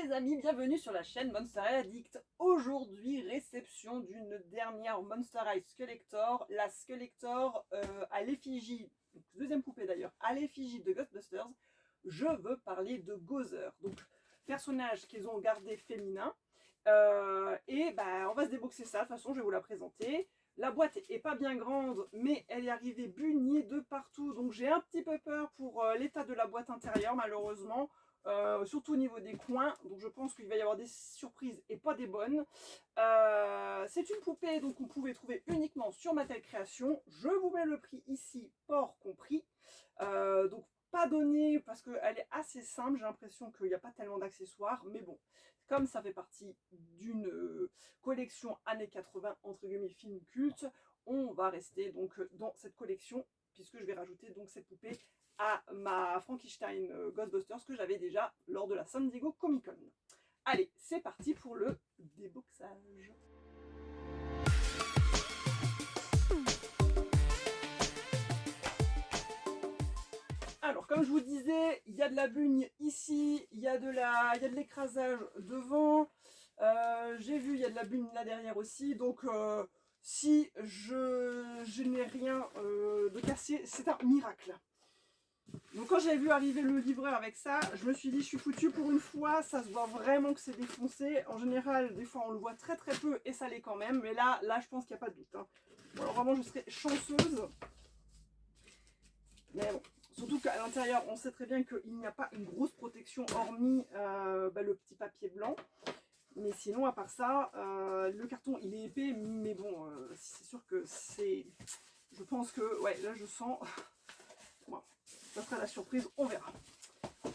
les amis, bienvenue sur la chaîne Monster Addict. Aujourd'hui, réception d'une dernière Monster High Skeletor, la Skeletor à l'effigie, deuxième poupée d'ailleurs, à l'effigie de Ghostbusters. Je veux parler de Gozer, donc personnage qu'ils ont gardé féminin. On va se déboxer ça, de toute façon je vais vous la présenter. La boîte est pas bien grande, mais elle est arrivée bugnée de partout, donc j'ai un petit peu peur pour l'état de la boîte intérieure malheureusement. Surtout au niveau des coins, donc je pense qu'il va y avoir des surprises et pas des bonnes. C'est une poupée donc on pouvait trouver uniquement sur Mattel Création. Je vous mets le prix ici, port compris. Donc pas donné parce qu'elle est assez simple, j'ai l'impression qu'il n'y a pas tellement d'accessoires, mais bon, comme ça fait partie d'une collection années 80, entre guillemets film culte, on va rester donc dans cette collection puisque je vais rajouter donc cette poupée à ma Frankenstein Ghostbusters que j'avais déjà lors de la San Diego Comic Con. Allez, c'est parti pour le déboxage. Alors, comme je vous disais, il y a de la bugne ici, il y a de l'écrasage devant. J'ai vu, il y a de la bugne là derrière aussi. Donc, si je n'ai rien de cassé, c'est un miracle. Donc quand j'ai vu arriver le livreur avec ça, je me suis dit je suis foutue pour une fois, ça se voit vraiment que c'est défoncé. En général, des fois on le voit très très peu et ça l'est quand même, mais là je pense qu'il n'y a pas de doute. Hein. Bon, alors vraiment je serais chanceuse. Mais bon, surtout qu'à l'intérieur on sait très bien qu'il n'y a pas une grosse protection hormis le petit papier blanc. Mais sinon à part ça, le carton il est épais, mais bon, c'est sûr que c'est... Je pense que, ouais, là je sens... Bon, ça sera la surprise, on verra.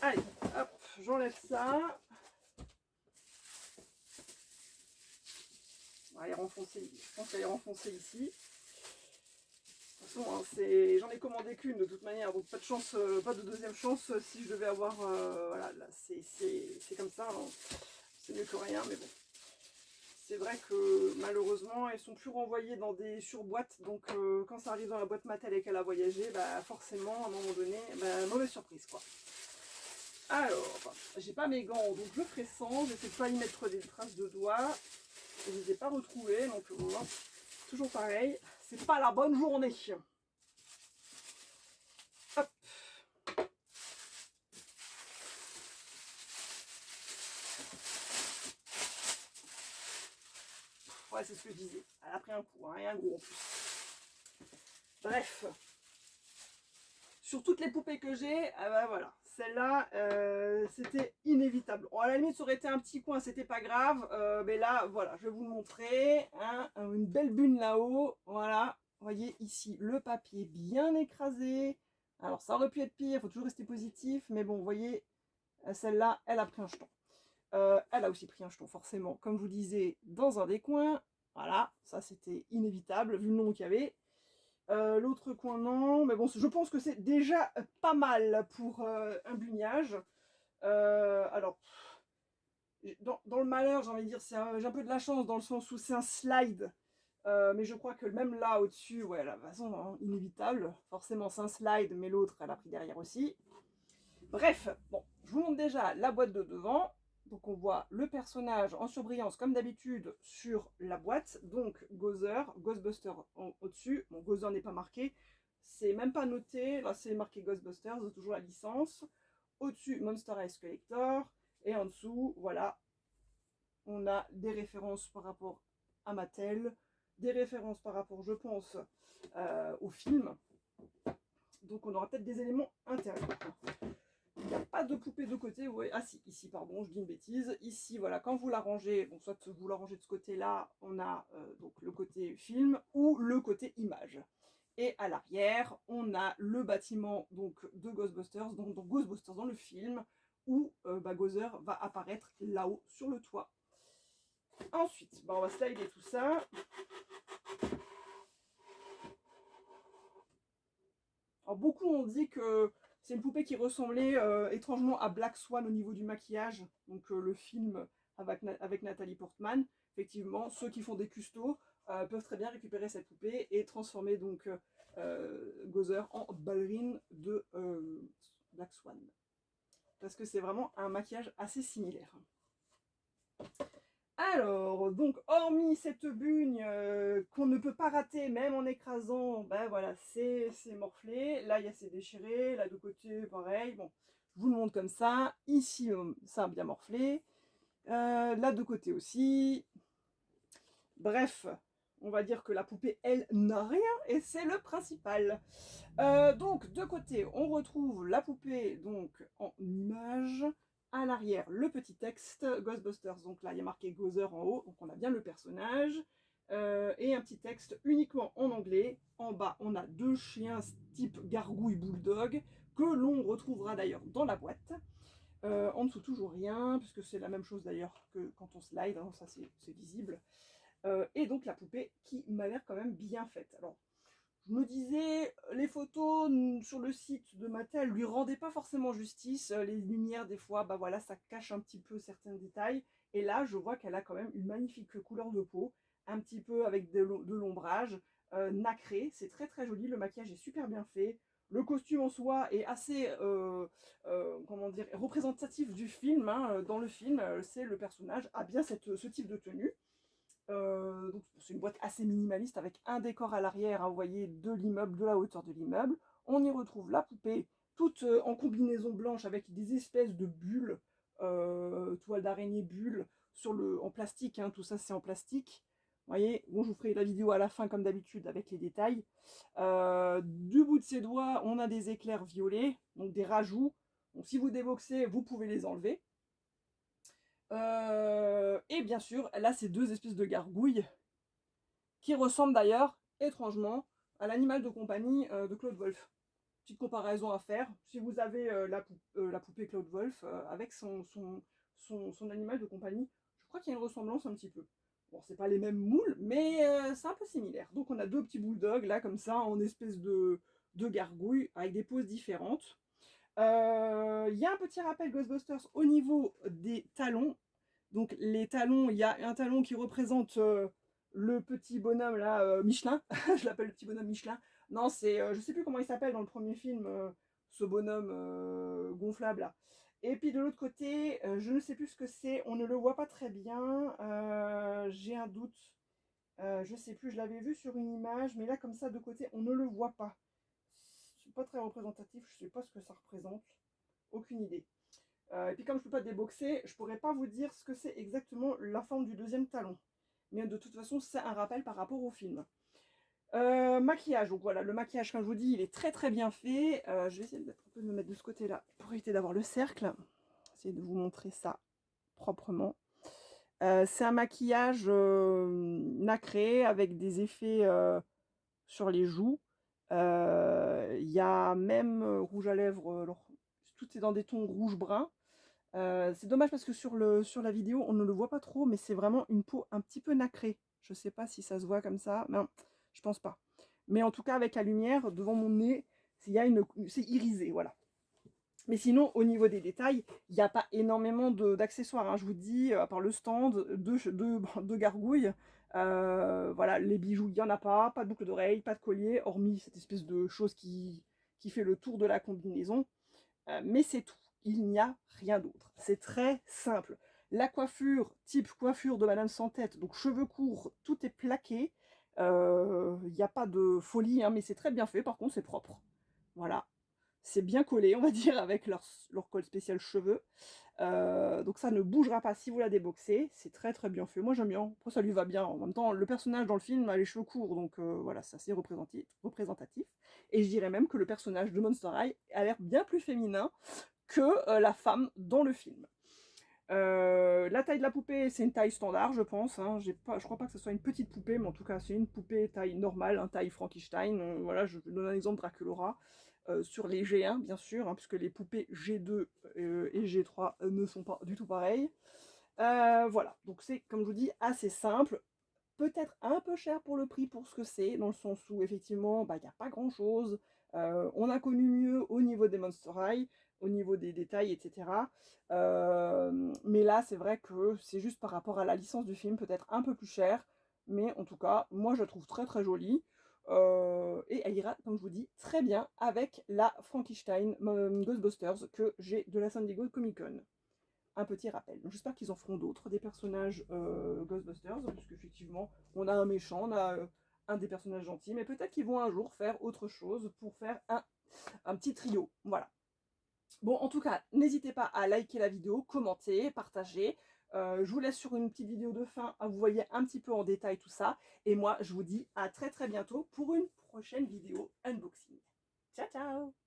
Allez, hop, j'enlève ça. Elle est renfoncée, je pense qu'elle est renfoncée ici. De toute façon, hein, j'en ai commandé qu'une de toute manière, donc pas de chance, pas de deuxième chance si je devais avoir. Voilà, là, c'est comme ça. Hein. C'est mieux que rien, mais bon. C'est vrai que malheureusement, elles sont plus renvoyées dans des surboîtes. Donc quand ça arrive dans la boîte Mattel et qu'elle a voyagé, bah, forcément, à un moment donné, bah, mauvaise surprise quoi. Alors, j'ai pas mes gants, donc je ferai sans. J'essaie de pas y mettre des traces de doigts. Je les ai pas retrouvés, donc toujours pareil. C'est pas la bonne journée. Hop. Ouais, c'est ce que je disais. Elle a pris un coup, hein, et un gros en plus. Bref. Sur toutes les poupées que j'ai, bah voilà, celle-là, c'était inévitable. Bon, à la limite, ça aurait été un petit coin, c'était pas grave. Mais là, voilà, je vais vous le montrer. Hein, une belle bune là-haut. Voilà, vous voyez ici, le papier bien écrasé. Alors, ça aurait pu être pire, il faut toujours rester positif. Mais bon, vous voyez, celle-là, elle a pris un jeton. Elle a aussi pris un jeton, forcément, comme je vous disais, dans un des coins. Voilà, ça c'était inévitable, vu le nom qu'il y avait. L'autre coin, non. Mais bon, je pense que c'est déjà pas mal pour un bugnage. Alors, dans le malheur, j'ai envie de dire, j'ai un peu de la chance dans le sens où c'est un slide. Mais je crois que même là, au-dessus, ouais, la façon, hein, inévitable. Forcément, c'est un slide, mais l'autre, elle a pris derrière aussi. Bref, bon, je vous montre déjà la boîte de devant. Donc on voit le personnage en surbrillance comme d'habitude sur la boîte. Donc Gozer, Ghostbuster au-dessus. Bon, Gozer n'est pas marqué. C'est même pas noté. Là c'est marqué Ghostbusters, toujours la licence. Au-dessus Monster High Skeletor. Et en dessous, voilà, on a des références par rapport à Mattel. Des références par rapport, je pense, au film. Donc on aura peut-être des éléments intérieurs. Il n'y a pas de poupée de côté. Ouais. Ah si, ici, pardon, je dis une bêtise. Ici, voilà, quand vous la rangez, bon, soit vous la rangez de ce côté-là, on a donc le côté film ou le côté image. Et à l'arrière, on a le bâtiment donc, de Ghostbusters, donc Ghostbusters dans le film, où Gozer va apparaître là-haut sur le toit. Ensuite, on va slider tout ça. Alors, beaucoup ont dit que c'est une poupée qui ressemblait étrangement à Black Swan au niveau du maquillage, donc le film avec Nathalie Portman. Effectivement, ceux qui font des custos peuvent très bien récupérer cette poupée et transformer donc Gozer en ballerine de Black Swan. Parce que c'est vraiment un maquillage assez similaire. Alors, donc, hormis cette bugne qu'on ne peut pas rater, même en écrasant, ben voilà, c'est morflé. Là, il y a c'est déchiré. Là, de côté, pareil. Bon, je vous le montre comme ça. Ici, ça a bien morflé. Là, de côté aussi. Bref, on va dire que la poupée, elle, n'a rien. Et c'est le principal. Donc, de côté, on retrouve la poupée donc en image. À l'arrière, le petit texte Ghostbusters. Donc là, il y a marqué Gozer en haut, donc on a bien le personnage. Et un petit texte uniquement en anglais. En bas, on a deux chiens type gargouille bulldog que l'on retrouvera d'ailleurs dans la boîte. En dessous, toujours rien, puisque c'est la même chose d'ailleurs que quand on slide, hein, ça c'est visible. Et donc la poupée qui m'a l'air quand même bien faite. Alors, je me disais, les photos sur le site de Mattel lui rendaient pas forcément justice. Les lumières, des fois, bah voilà, ça cache un petit peu certains détails. Et là, je vois qu'elle a quand même une magnifique couleur de peau, un petit peu avec de l'ombrage, nacré. C'est très très joli. Le maquillage est super bien fait. Le costume en soi est assez, comment dire, représentatif du film. Hein. Dans le film, c'est le personnage a bien ce type de tenue. Donc c'est une boîte assez minimaliste avec un décor à l'arrière, hein, vous voyez, de l'immeuble, de la hauteur de l'immeuble. On y retrouve la poupée, toute en combinaison blanche avec des espèces de bulles, toile d'araignée bulles, en plastique, hein, tout ça c'est en plastique. Vous voyez, bon, je vous ferai la vidéo à la fin comme d'habitude avec les détails. Du bout de ses doigts, on a des éclairs violets, donc des rajouts. Donc si vous déboxez, vous pouvez les enlever. Et bien sûr, là, c'est deux espèces de gargouilles qui ressemblent d'ailleurs, étrangement, à l'animal de compagnie de Claude Wolf. Petite comparaison à faire. Si vous avez la poupée Claude Wolf avec son animal de compagnie, je crois qu'il y a une ressemblance un petit peu. Bon, c'est pas les mêmes moules, mais c'est un peu similaire. Donc on a deux petits bulldogs, là, comme ça, en espèce de gargouille, avec des poses différentes. Il y a un petit rappel Ghostbusters au niveau des talons. Donc les talons, il y a un talon qui représente le petit bonhomme là, Michelin. Je l'appelle le petit bonhomme Michelin. Non, c'est, je sais plus comment il s'appelle dans le premier film, ce bonhomme gonflable là. Et puis de l'autre côté, je ne sais plus ce que c'est, on ne le voit pas très bien. J'ai un doute. Je sais plus, je l'avais vu sur une image, mais là comme ça de côté, on ne le voit pas. C'est pas très représentatif, je sais pas ce que ça représente. Aucune idée. Et puis comme je ne peux pas déboxer, je ne pourrais pas vous dire ce que c'est exactement la forme du deuxième talon. Mais de toute façon, c'est un rappel par rapport au film. Maquillage, donc voilà, le maquillage, comme je vous dis, il est très très bien fait. Je vais essayer de me mettre de ce côté-là pour éviter d'avoir le cercle. Essayer de vous montrer ça proprement. C'est un maquillage nacré avec des effets sur les joues. Il y a même rouge à lèvres, alors, tout est dans des tons rouge-brun. C'est dommage parce que sur la vidéo, on ne le voit pas trop, mais c'est vraiment une peau un petit peu nacrée. Je ne sais pas si ça se voit comme ça, mais non, je pense pas. Mais en tout cas, avec la lumière, devant mon nez, c'est irisé, voilà. Mais sinon, au niveau des détails, il n'y a pas énormément d'accessoires. Hein. Je vous dis, à part le stand, deux gargouilles, voilà, les bijoux, il n'y en a pas de boucle d'oreille, pas de collier, hormis cette espèce de chose qui fait le tour de la combinaison. Mais c'est tout. Il n'y a rien d'autre. C'est très simple. La coiffure, type coiffure de Madame sans tête, donc cheveux courts, tout est plaqué. Il n'y a pas de folie, hein, mais c'est très bien fait. Par contre, c'est propre. Voilà. C'est bien collé, on va dire, avec leur col spécial cheveux. Donc ça ne bougera pas si vous la déboxez. C'est très très bien fait. Moi j'aime bien. Après ça lui va bien. En même temps, le personnage dans le film a les cheveux courts, donc voilà, c'est assez représentatif. Et je dirais même que le personnage de Monster High a l'air bien plus féminin que la femme dans le film. La taille de la poupée, c'est une taille standard, je pense. Hein. Je crois pas que ce soit une petite poupée, mais en tout cas, c'est une poupée taille normale, taille Frankenstein. Voilà, je donne un exemple Draculaura. Sur les G1, bien sûr, hein, puisque les poupées G2 et G3 ne sont pas du tout pareilles. Voilà, donc c'est, comme je vous dis, assez simple. Peut-être un peu cher pour le prix, pour ce que c'est, dans le sens où, effectivement, bah, il n'y a pas grand-chose. On a connu mieux au niveau des Monster High, au niveau des détails, etc. Mais là, c'est vrai que c'est juste par rapport à la licence du film, peut-être un peu plus cher. Mais en tout cas, moi, je la trouve très très jolie. Et elle ira, comme je vous dis, très bien avec la Frankenstein Ghostbusters que j'ai de la San Diego Comic Con. un petit rappel. Donc j'espère qu'ils en feront d'autres, des personnages Ghostbusters, parce qu'effectivement, on a un méchant, on a un des personnages gentils, mais peut-être qu'ils vont un jour faire autre chose pour faire un petit trio. Voilà. Bon, en tout cas, n'hésitez pas à liker la vidéo, commenter, partager. Je vous laisse sur une petite vidéo de fin, à vous voyez un petit peu en détail tout ça. Et moi, je vous dis à très très bientôt pour une prochaine vidéo unboxing. Ciao, ciao!